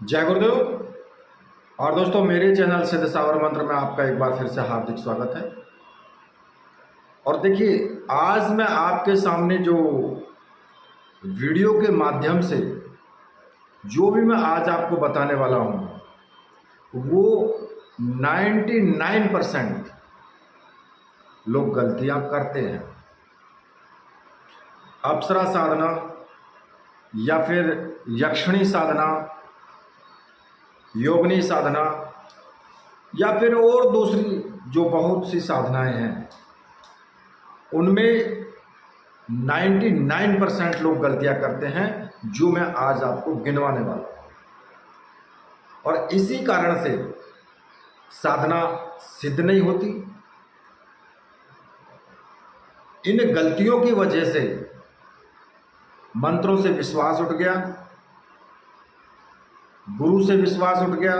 जय गुरुदेव। और दोस्तों, मेरे चैनल सिद्ध सावर मंत्र में आपका एक बार फिर से हार्दिक स्वागत है। और देखिए, आज मैं आपके सामने जो वीडियो के माध्यम से जो भी मैं आज आपको बताने वाला हूँ वो 99% लोग गलतियाँ करते हैं। अप्सरा साधना या फिर यक्षिणी साधना, योगिनी साधना या फिर और दूसरी जो बहुत सी साधनाएं हैं, उनमें 99% लोग गलतियां करते हैं, जो मैं आज आपको गिनवाने वाला हूं। और इसी कारण से साधना सिद्ध नहीं होती। इन गलतियों की वजह से मंत्रों से विश्वास उठ गया, गुरु से विश्वास उठ गया,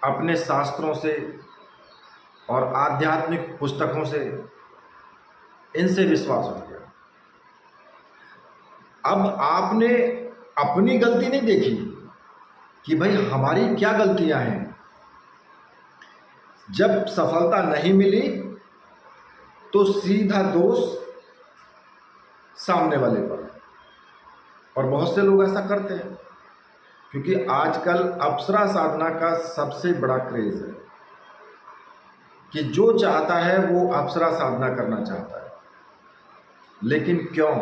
अपने शास्त्रों से और आध्यात्मिक पुस्तकों से, इनसे विश्वास उठ गया। अब आपने अपनी गलती नहीं देखी कि भाई हमारी क्या गलतियां हैं। जब सफलता नहीं मिली तो सीधा दोष सामने वाले पर। और बहुत से लोग ऐसा करते हैं, क्योंकि आजकल अप्सरा साधना का सबसे बड़ा क्रेज है कि जो चाहता है वो अप्सरा साधना करना चाहता है। लेकिन क्यों?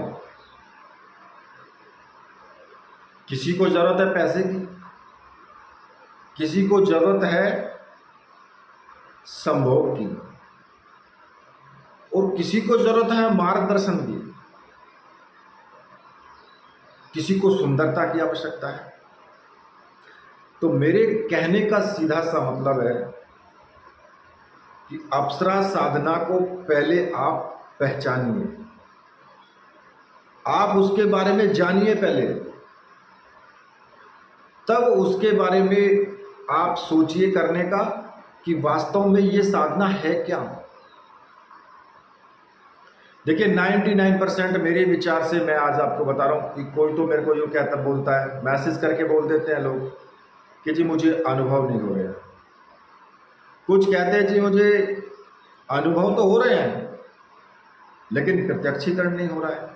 किसी को जरूरत है पैसे की, किसी को जरूरत है संभोग की, और किसी को जरूरत है मार्गदर्शन की, किसी को सुंदरता की आवश्यकता है। तो मेरे कहने का सीधा सा मतलब है कि अप्सरा साधना को पहले आप पहचानिए, आप उसके बारे में जानिए पहले, तब उसके बारे में आप सोचिए करने का कि वास्तव में ये साधना है क्या। देखिए, 99% मेरे विचार से मैं आज आपको बता रहा हूं कि कोई तो मेरे को यूँ कहता बोलता है, मैसेज करके बोल देते हैं लोग कि जी मुझे अनुभव नहीं हो रहा है। कुछ कहते हैं जी मुझे अनुभव तो हो रहे हैं लेकिन प्रत्यक्षीकरण नहीं हो रहा है।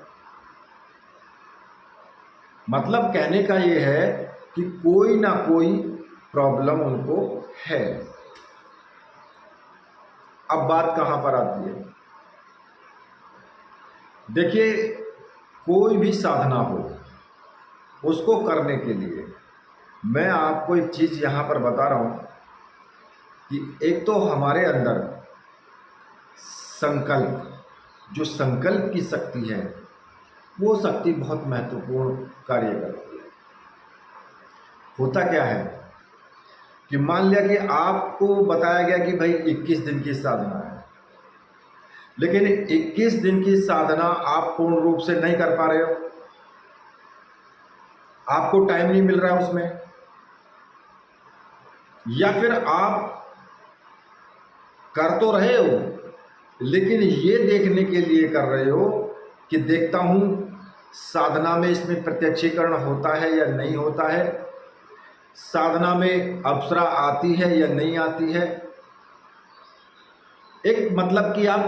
मतलब कहने का ये है कि कोई ना कोई प्रॉब्लम उनको है। अब बात कहां पर आती है? देखिए, कोई भी साधना हो, उसको करने के लिए मैं आपको एक चीज यहां पर बता रहा हूं कि एक तो हमारे अंदर संकल्प, जो संकल्प की शक्ति है, वो शक्ति बहुत महत्वपूर्ण कार्य करती है। होता क्या है कि मान लिया कि आपको बताया गया कि भाई 21 दिन की साधना है, लेकिन 21 दिन की साधना आप पूर्ण रूप से नहीं कर पा रहे हो, आपको टाइम नहीं मिल रहा है उसमें, या फिर आप कर तो रहे हो लेकिन ये देखने के लिए कर रहे हो कि देखता हूं साधना में इसमें प्रत्यक्षीकरण होता है या नहीं होता है, साधना में अप्सरा आती है या नहीं आती है। एक मतलब कि आप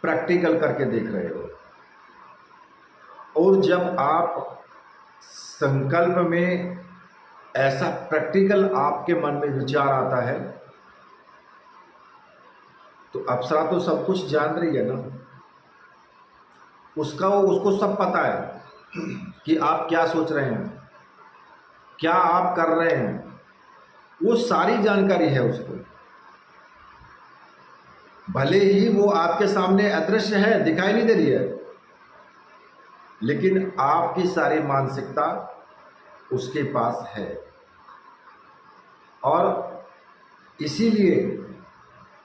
प्रैक्टिकल करके देख रहे हो। और जब आप संकल्प में ऐसा प्रैक्टिकल आपके मन में विचार आता है तो अप्सरा तो सब कुछ जान रही है ना, उसको सब पता है कि आप क्या सोच रहे हैं, क्या आप कर रहे हैं, वो सारी जानकारी है उसको। भले ही वो आपके सामने अदृश्य है, दिखाई नहीं दे रही है, लेकिन आपकी सारी मानसिकता उसके पास है। और इसीलिए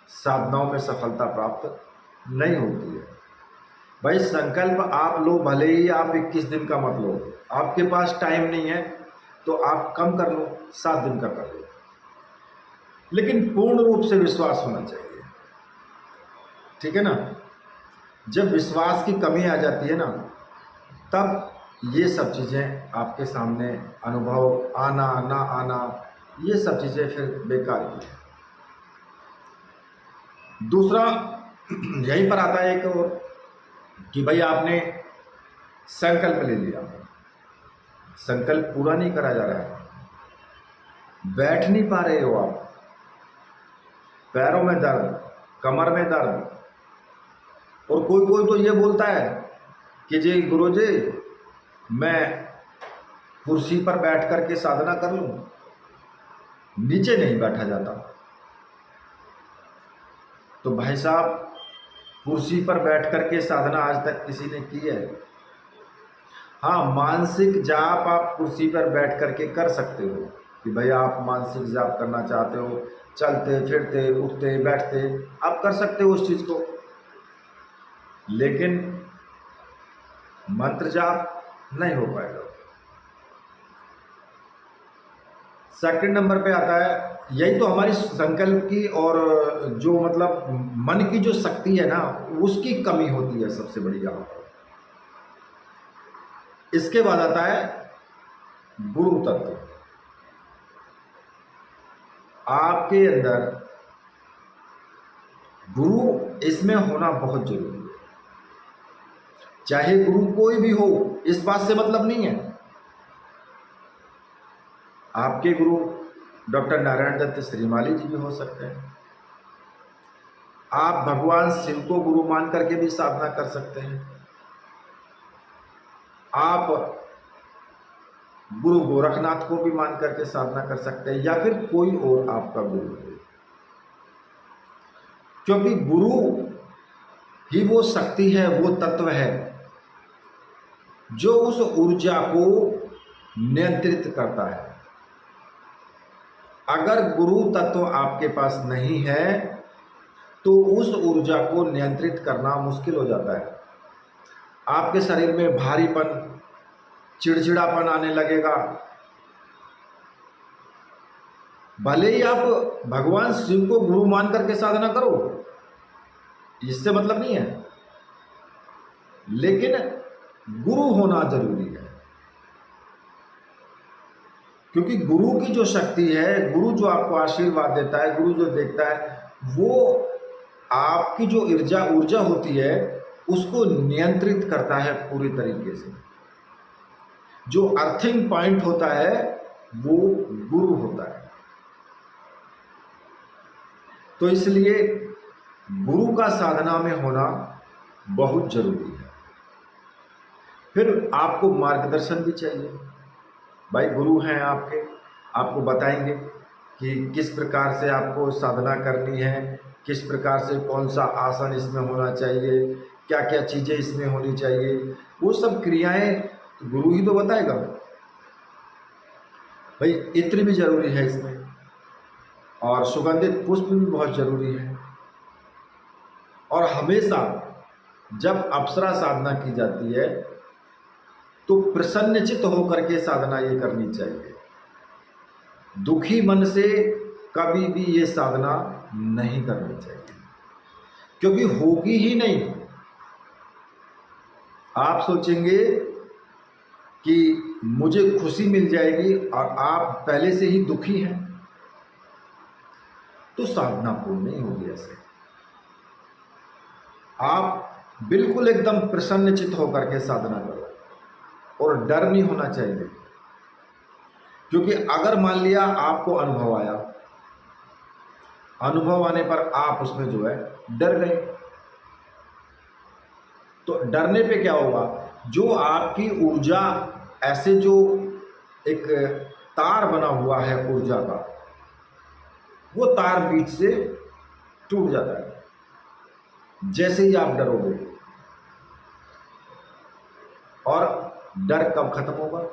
साधनाओं में सफलता प्राप्त नहीं होती है। भाई, संकल्प आप लो, भले ही आप 21 दिन का मत लो, आपके पास टाइम नहीं है तो आप कम कर लो, 7 दिन का कर लो, लेकिन पूर्ण रूप से विश्वास होना चाहिए। ठीक है ना? जब विश्वास की कमी आ जाती है ना, तब ये सब चीजें आपके सामने अनुभव आना ना आना, ये सब चीज़ें फिर बेकार की है। दूसरा यहीं पर आता है एक और, कि भाई आपने संकल्प ले लिया, संकल्प पूरा नहीं करा जा रहा है, बैठ नहीं पा रहे हो आप, पैरों में दर्द, कमर में दर्द, और कोई कोई तो ये बोलता है कि जी गुरुजी मैं कुर्सी पर बैठ कर के साधना कर लूं, नीचे नहीं बैठा जाता। तो भाई साहब, कुर्सी पर बैठ कर के साधना आज तक किसी ने की है? हाँ, मानसिक जाप आप कुर्सी पर बैठ कर के कर सकते हो, कि भाई आप मानसिक जाप करना चाहते हो, चलते फिरते उठते बैठते आप कर सकते हो उस चीज़ को, लेकिन मंत्र जाप नहीं हो पाएगा। सेकंड नंबर पे आता है, यही तो हमारी संकल्प की और जो मतलब मन की जो शक्ति है ना, उसकी कमी होती है सबसे बड़ी यहाँ पर। इसके बाद आता है गुरु तत्व। आपके अंदर गुरु इसमें होना बहुत जरूरी है, चाहे गुरु कोई भी हो, इस बात से मतलब नहीं है। आपके गुरु डॉक्टर नारायण दत्त श्रीमाली जी भी हो सकते हैं, आप भगवान शिव को गुरु मान करके भी साधना कर सकते हैं, आप गुरु गोरखनाथ को भी मान करके साधना कर सकते हैं, या फिर कोई और आपका गुरु हो, क्योंकि गुरु ही वो शक्ति है, वो तत्व है जो उस ऊर्जा को नियंत्रित करता है। अगर गुरु तत्व आपके पास नहीं है तो उस ऊर्जा को नियंत्रित करना मुश्किल हो जाता है। आपके शरीर में भारीपन, चिड़चिड़ापन आने लगेगा। भले ही आप भगवान शिव को गुरु मान करके साधना करो, इससे मतलब नहीं है, लेकिन गुरु होना जरूरी है, क्योंकि गुरु की जो शक्ति है, गुरु जो आपको आशीर्वाद देता है, गुरु जो देखता है, वो आपकी जो ऊर्जा होती है उसको नियंत्रित करता है पूरी तरीके से। जो अर्थिंग पॉइंट होता है वो गुरु होता है। तो इसलिए गुरु का साधना में होना बहुत जरूरी है। फिर आपको मार्गदर्शन भी चाहिए। भाई गुरु हैं आपके, आपको बताएंगे कि किस प्रकार से आपको साधना करनी है, किस प्रकार से कौन सा आसन इसमें होना चाहिए, क्या क्या चीज़ें इसमें होनी चाहिए, वो सब क्रियाएं गुरु ही तो बताएगा। भाई इत्र भी जरूरी है इसमें, और सुगंधित पुष्प भी बहुत जरूरी है। और हमेशा जब अप्सरा साधना की जाती है तो प्रसन्नचित्त होकर के साधना ये करनी चाहिए। दुखी मन से कभी भी ये साधना नहीं करनी चाहिए, क्योंकि होगी ही नहीं। आप सोचेंगे कि मुझे खुशी मिल जाएगी और आप पहले से ही दुखी हैं, तो साधना पूर्ण नहीं होगी। ऐसे आप बिल्कुल एकदम प्रसन्नचित्त होकर के साधना करो, और डर नहीं होना चाहिए, क्योंकि अगर मान लिया आपको अनुभव आया, अनुभव आने पर आप उसमें जो है डर गए, तो डरने पे क्या होगा, जो आपकी ऊर्जा, ऐसे जो एक तार बना हुआ है ऊर्जा का, वो तार बीच से टूट जाता है जैसे ही आप डरोगे। और डर कब खत्म होगा,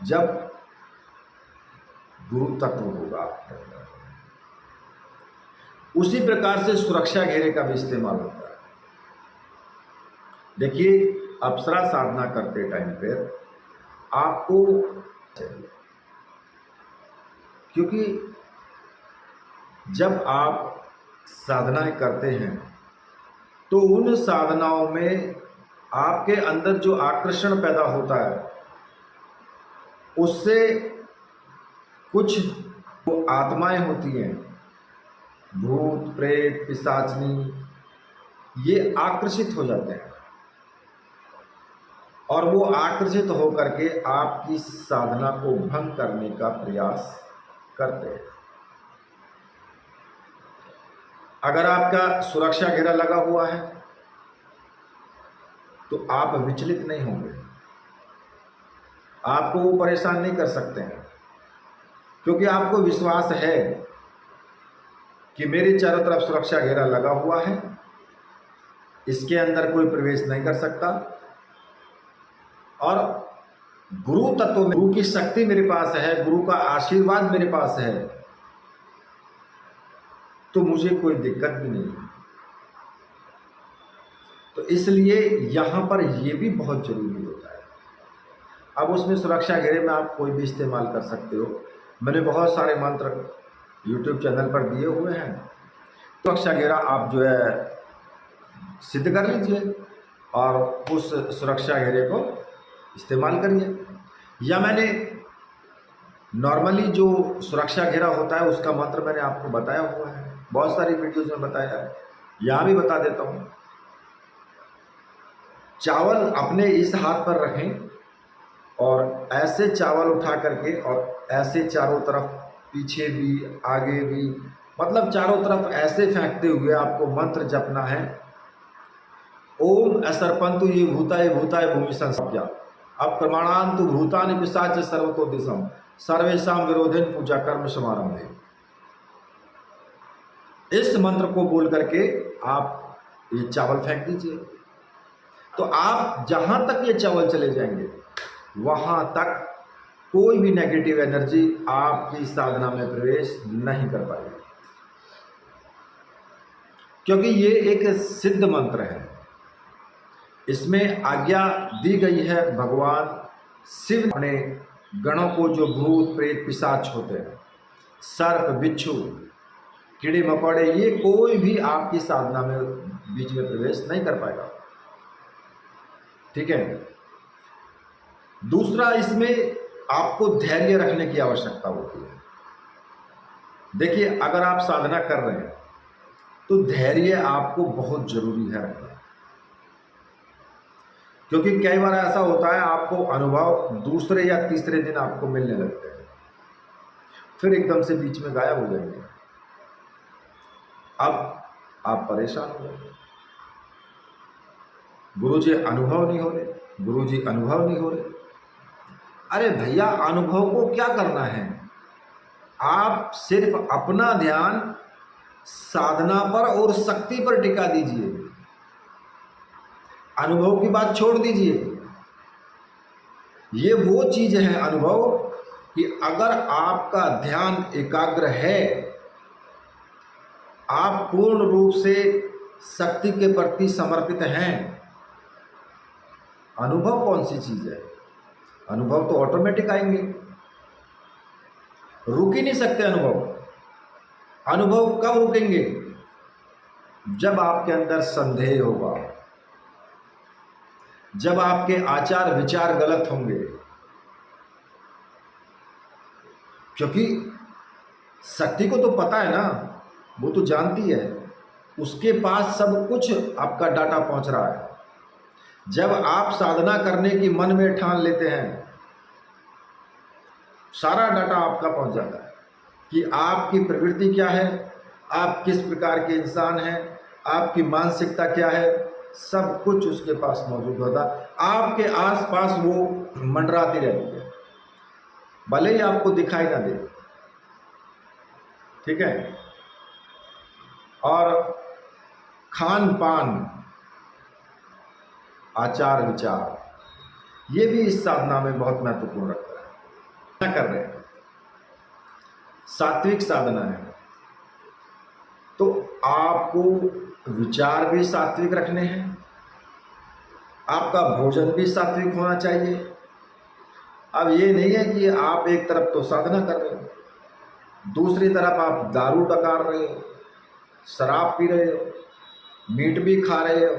जब गुरु तत्व होगा आपके अंदर। उसी प्रकार से सुरक्षा घेरे का भी इस्तेमाल होता है। देखिए, अप्सरा साधना करते टाइम पर आपको चाहिए, क्योंकि जब आप साधनाएं करते हैं तो उन साधनाओं में आपके अंदर जो आकर्षण पैदा होता है उससे कुछ वो आत्माएं होती हैं, भूत प्रेत पिशाचनी, ये आकर्षित हो जाते हैं और वो आकर्षित होकर के आपकी साधना को भंग करने का प्रयास करते हैं। अगर आपका सुरक्षा घेरा लगा हुआ है तो आप विचलित नहीं होंगे, आपको वो परेशान नहीं कर सकते हैं, क्योंकि आपको विश्वास है कि मेरे चारों तरफ सुरक्षा घेरा लगा हुआ है, इसके अंदर कोई प्रवेश नहीं कर सकता और गुरु तत्व में गुरु की शक्ति मेरे पास है, गुरु का आशीर्वाद मेरे पास है, तो मुझे कोई दिक्कत भी नहीं है। तो इसलिए यहाँ पर ये भी बहुत जरूरी होता है। अब उसमें सुरक्षा घेरे में आप कोई भी इस्तेमाल कर सकते हो। मैंने बहुत सारे मंत्र YouTube चैनल पर दिए हुए हैं। सुरक्षा घेरा आप जो है सिद्ध कर लीजिए और उस सुरक्षा घेरे को इस्तेमाल करिए। या मैंने नॉर्मली जो सुरक्षा घेरा होता है उसका मंत्र मैंने आपको बताया हुआ है, बहुत सारी वीडियोज़ में बताया है, यहाँ भी बता देता हूँ। चावल अपने इस हाथ पर रखें और ऐसे चावल उठा करके और ऐसे चारों तरफ, पीछे भी आगे भी, मतलब चारों तरफ ऐसे फेंकते हुए आपको मंत्र जपना है। ओम असर्पंतु ये भूताय भूमि संस्या अब प्रमाणांतु भूतानि पिशाच सर्वतो दिशम सर्वेशम विरोधन पूजा कर्म समारंभे। इस मंत्र को बोल करके आप ये चावल फेंक दीजिए, तो आप जहां तक ये चावल चले जाएंगे वहां तक कोई भी नेगेटिव एनर्जी आपकी साधना में प्रवेश नहीं कर पाएगी, क्योंकि ये एक सिद्ध मंत्र है। इसमें आज्ञा दी गई है भगवान शिव अपने गणों को, जो भूत प्रेत पिशाच होते हैं, सर्प बिच्छू कीड़े मकोड़े, ये कोई भी आपकी साधना में बीच में प्रवेश नहीं कर पाएगा। ठीक है। दूसरा, इसमें आपको धैर्य रखने की आवश्यकता होती है। देखिए, अगर आप साधना कर रहे हैं तो धैर्य आपको बहुत जरूरी है रखना, क्योंकि कई बार ऐसा होता है आपको अनुभव दूसरे या तीसरे दिन आपको मिलने लगते हैं, फिर एकदम से बीच में गायब हो जाएंगे। अब आप परेशान हो जाएंगे, गुरुजी अनुभव नहीं हो रहे, गुरुजी अनुभव नहीं हो रहे। अरे भैया, अनुभव को क्या करना है? आप सिर्फ अपना ध्यान साधना पर और शक्ति पर टिका दीजिए, अनुभव की बात छोड़ दीजिए। ये वो चीज है अनुभव कि अगर आपका ध्यान एकाग्र है, आप पूर्ण रूप से शक्ति के प्रति समर्पित हैं, अनुभव कौन सी चीज है? अनुभव तो ऑटोमेटिक आएंगे, रुक ही नहीं सकते अनुभव। अनुभव कब रुकेंगे? जब आपके अंदर संदेह होगा, जब आपके आचार विचार गलत होंगे, क्योंकि शक्ति को तो पता है ना, वो तो जानती है, उसके पास सब कुछ आपका डाटा पहुंच रहा है। जब आप साधना करने की मन में ठान लेते हैं, सारा डाटा आपका पहुंच जाता है कि आपकी प्रवृत्ति क्या है, आप किस प्रकार के इंसान हैं, आपकी मानसिकता क्या है, सब कुछ उसके पास मौजूद होता है। आपके आसपास वो मंडराती रहती है, भले ही आपको दिखाई ना दे। ठीक है। और खान पान, आचार विचार, ये भी इस साधना में बहुत महत्वपूर्ण रखता है। क्या कर रहे हैं? सात्विक साधना है, तो आपको विचार भी सात्विक रखने हैं, आपका भोजन भी सात्विक होना चाहिए। अब ये नहीं है कि आप एक तरफ तो साधना कर रहे हो, दूसरी तरफ आप दारू डकार रहे हो, शराब पी रहे हो, मीट भी खा रहे हो,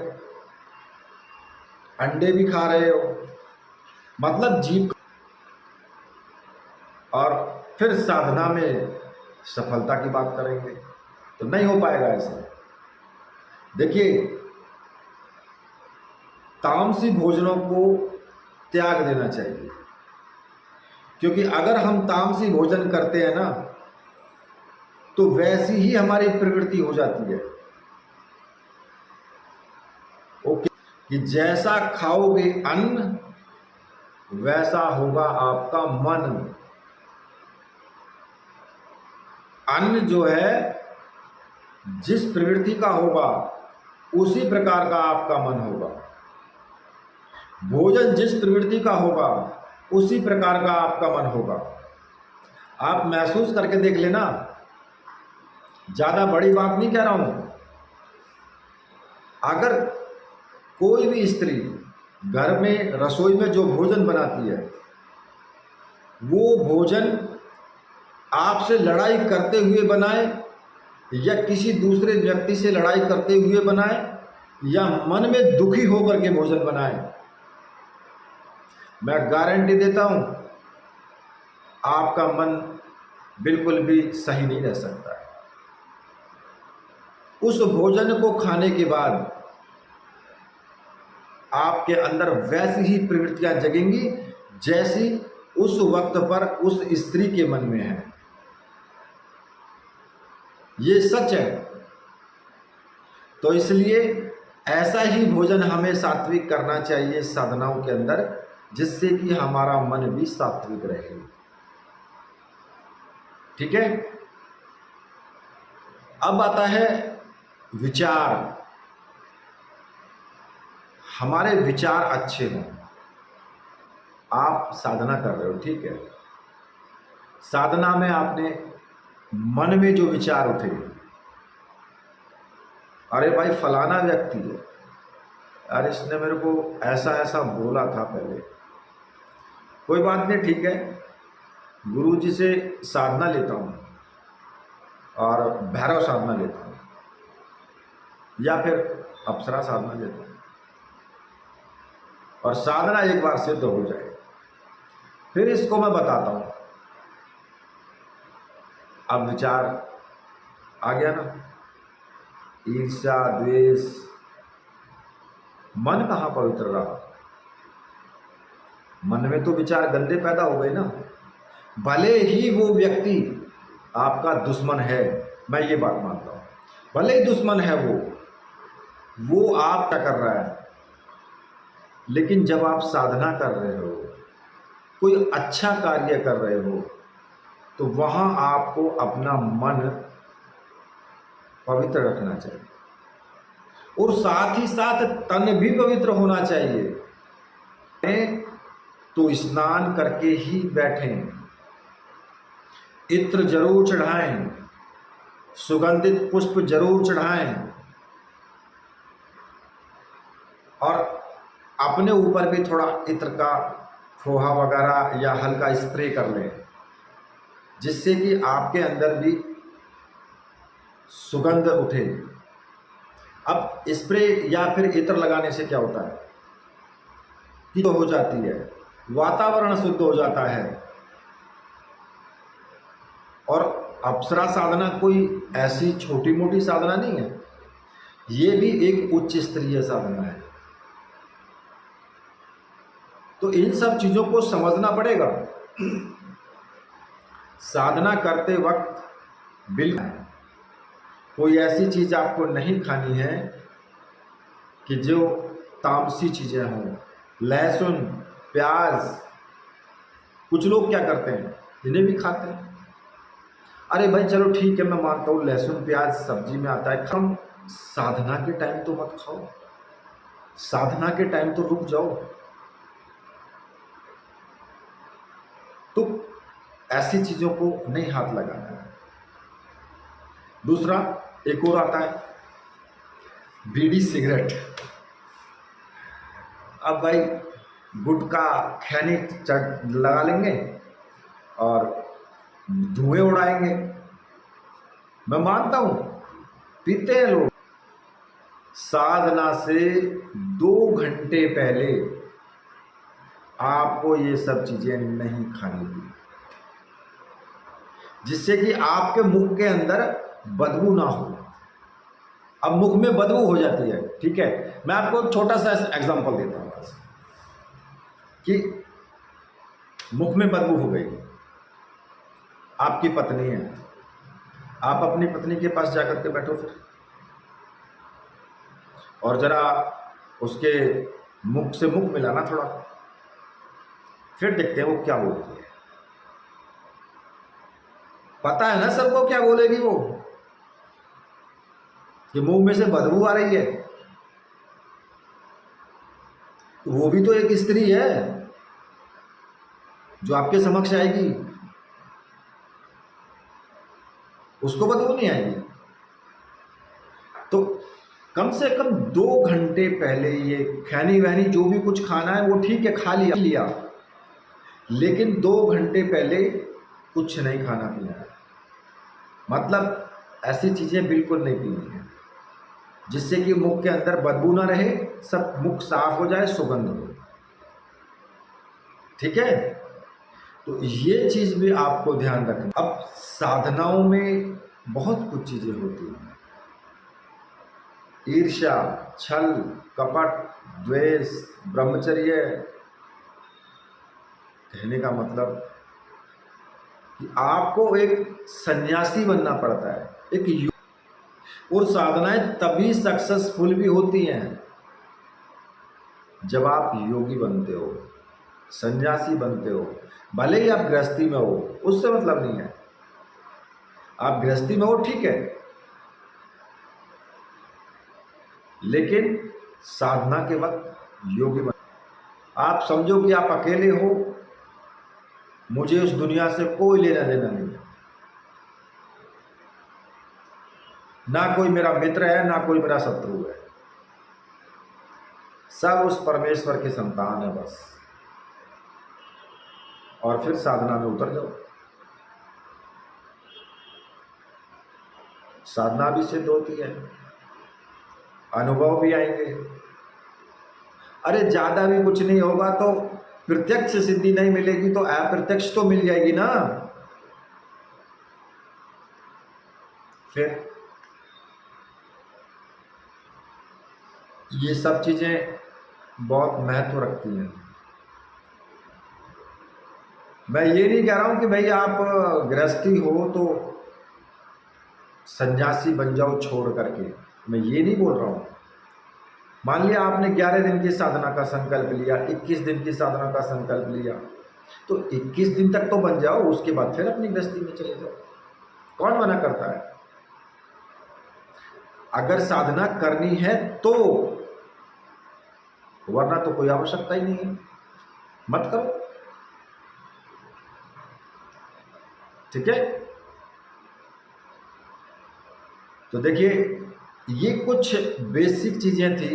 अंडे भी खा रहे हो, मतलब जीभ। और फिर साधना में सफलता की बात करेंगे, तो नहीं हो पाएगा ऐसा। देखिए, तामसी भोजनों को त्याग देना चाहिए, क्योंकि अगर हम तामसी भोजन करते हैं ना, तो वैसी ही हमारी प्रवृत्ति हो जाती है। ओके, कि जैसा खाओगे अन्न वैसा होगा आपका मन। अन्न जो है जिस प्रवृत्ति का होगा उसी प्रकार का आपका मन होगा। भोजन जिस प्रवृत्ति का होगा उसी प्रकार का आपका मन होगा। आप महसूस करके देख लेना, ज़्यादा बड़ी बात नहीं कह रहा हूं। अगर कोई भी स्त्री घर में रसोई में जो भोजन बनाती है, वो भोजन आपसे लड़ाई करते हुए बनाए या किसी दूसरे व्यक्ति से लड़ाई करते हुए बनाए या मन में दुखी होकर के भोजन बनाए, मैं गारंटी देता हूं आपका मन बिल्कुल भी सही नहीं रह सकता है। उस भोजन को खाने के बाद आपके अंदर वैसी ही प्रवृत्तियां जगेंगी जैसी उस वक्त पर उस स्त्री के मन में है। ये सच है। तो इसलिए ऐसा ही भोजन हमें सात्विक करना चाहिए साधनाओं के अंदर, जिससे कि हमारा मन भी सात्विक रहे। ठीक है। अब आता है विचार। हमारे विचार अच्छे हों। आप साधना कर रहे हो, ठीक है। साधना में आपने मन में जो विचार उठे, अरे भाई फलाना व्यक्ति है, अरे इसने मेरे को ऐसा ऐसा बोला था पहले, कोई बात नहीं, ठीक है, गुरु जी से साधना लेता हूँ और भैरव साधना लेता हूँ या फिर अप्सरा साधना लेता हूँ, और साधना एक बार सिद्ध हो जाए फिर इसको मैं बताता हूँ। अब विचार आ गया ना, ईर्ष्या द्वेष, मन कहाँ पवित्र रहा। मन में तो विचार गंदे पैदा हो गए ना। भले ही वो व्यक्ति आपका दुश्मन है, मैं ये बात मानता हूँ, भले ही दुश्मन है वो आप क्या कर रहा है, लेकिन जब आप साधना कर रहे हो, कोई अच्छा कार्य कर रहे हो, तो वहाँ आपको अपना मन पवित्र रखना चाहिए और साथ ही साथ तन भी पवित्र होना चाहिए। तो स्नान करके ही बैठें, इत्र जरूर चढ़ाएं, सुगंधित पुष्प जरूर चढ़ाएं और अपने ऊपर भी थोड़ा इत्र का फोहा वगैरह या हल्का स्प्रे कर लें, जिससे कि आपके अंदर भी सुगंध उठे। अब स्प्रे या फिर इत्र लगाने से क्या होता है कि तो हो जाती है, वातावरण शुद्ध हो जाता है। और अप्सरा साधना कोई ऐसी छोटी मोटी साधना नहीं है, ये भी एक उच्च स्तरीय साधना है। तो इन सब चीजों को समझना पड़ेगा। साधना करते वक्त बिल्कुल कोई ऐसी चीज आपको नहीं खानी है कि जो तामसी चीजें हों। लहसुन, प्याज, कुछ लोग क्या करते हैं, इन्हें भी खाते हैं। अरे भाई चलो ठीक है, मैं मानता हूँ लहसुन प्याज सब्जी में आता है, हम साधना के टाइम तो मत खाओ, साधना के टाइम तो रुक जाओ। तो ऐसी चीजों को नहीं हाथ लगाना है। दूसरा एक और आता है बीड़ी सिगरेट। अब भाई गुटखा खैनी लगा लेंगे और धुएं उड़ाएंगे। मैं मानता हूं पीते हैं लोग। साधना से 2 घंटे पहले आपको ये सब चीजें नहीं खानी थी। जिससे कि आपके मुख के अंदर बदबू ना हो। अब मुख में बदबू हो जाती है, ठीक है, मैं आपको छोटा सा एग्जांपल देता हूँ कि मुख में बदबू हो गई, आपकी पत्नी है, आप अपनी पत्नी के पास जाकर के बैठो फिर, और जरा उसके मुख से मुख मिलाना थोड़ा, फिर देखते हैं वो क्या बोलती है। पता है ना सबको क्या बोलेगी वो, कि मुंह में से बदबू आ रही है। तो वो भी तो एक स्त्री है जो आपके समक्ष आएगी, उसको बदबू नहीं आएगी। तो कम से कम 2 घंटे पहले ये खैनी वहनी जो भी कुछ खाना है वो ठीक है, खा लिया, लेकिन 2 घंटे पहले कुछ नहीं खाना पीना है। मतलब ऐसी चीज़ें बिल्कुल नहीं पीनी है जिससे कि मुख के अंदर बदबू ना रहे, सब मुख साफ हो जाए, सुगंध हो, ठीक है। तो ये चीज़ भी आपको ध्यान रखना। अब साधनाओं में बहुत कुछ चीज़ें होती हैं, ईर्ष्या, छल, कपट, द्वेष, ब्रह्मचर्य। कहने का मतलब कि आपको एक सन्यासी बनना पड़ता है, एक और साधनाएं तभी सक्सेसफुल भी होती हैं जब आप योगी बनते हो, सन्यासी बनते हो। भले ही आप गृहस्थी में हो, उससे मतलब नहीं है, आप गृहस्थी में हो ठीक है, लेकिन साधना के वक्त योगी बन। आप समझो कि आप अकेले हो, मुझे उस दुनिया से कोई लेना देना नहीं है, ना कोई मेरा मित्र है ना कोई मेरा शत्रु है, सब उस परमेश्वर की संतान है बस। और फिर साधना में उतर जाओ, साधना भी सिद्ध होती है, अनुभव भी आएंगे। अरे ज्यादा भी कुछ नहीं होगा तो प्रत्यक्ष सिद्धि नहीं मिलेगी तो अप्रत्यक्ष तो मिल जाएगी ना। फिर ये सब चीजें बहुत महत्व रखती हैं। मैं ये नहीं कह रहा हूं कि भाई आप गृहस्थी हो तो सन्यासी बन जाओ छोड़ करके, मैं ये नहीं बोल रहा हूं। मान लिया आपने 11 दिन की साधना का संकल्प लिया, 21 दिन की साधना का संकल्प लिया, तो 21 दिन तक तो बन जाओ, उसके बाद फिर अपनी गृहस्थी में चले जाओ, कौन मना करता है। अगर साधना करनी है तो, वरना तो कोई आवश्यकता ही नहीं है, मत करो, ठीक है। तो देखिए ये कुछ बेसिक चीजें थी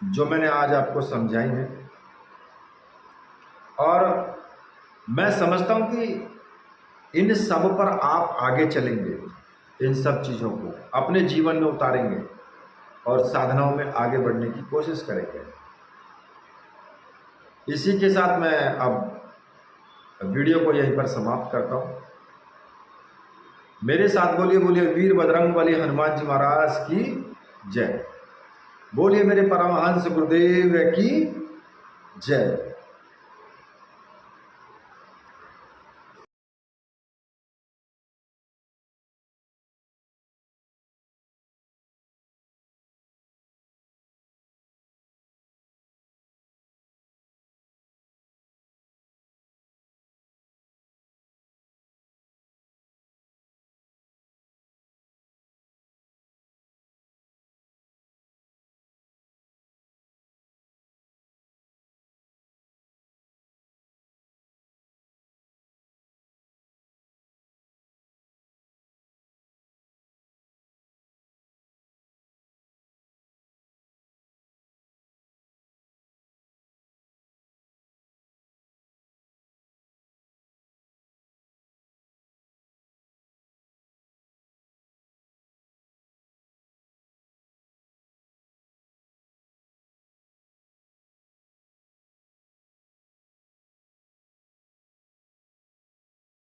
जो मैंने आज आपको समझाई हैं, और मैं समझता हूं कि इन सब पर आप आगे चलेंगे, इन सब चीजों को अपने जीवन में उतारेंगे और साधनाओं में आगे बढ़ने की कोशिश करेंगे। इसी के साथ मैं अब वीडियो को यहीं पर समाप्त करता हूं। मेरे साथ बोलिए, बोलिए वीर बजरंगबली हनुमान जी महाराज की जय। बोलिए मेरे परमहंस गुरुदेव की जय।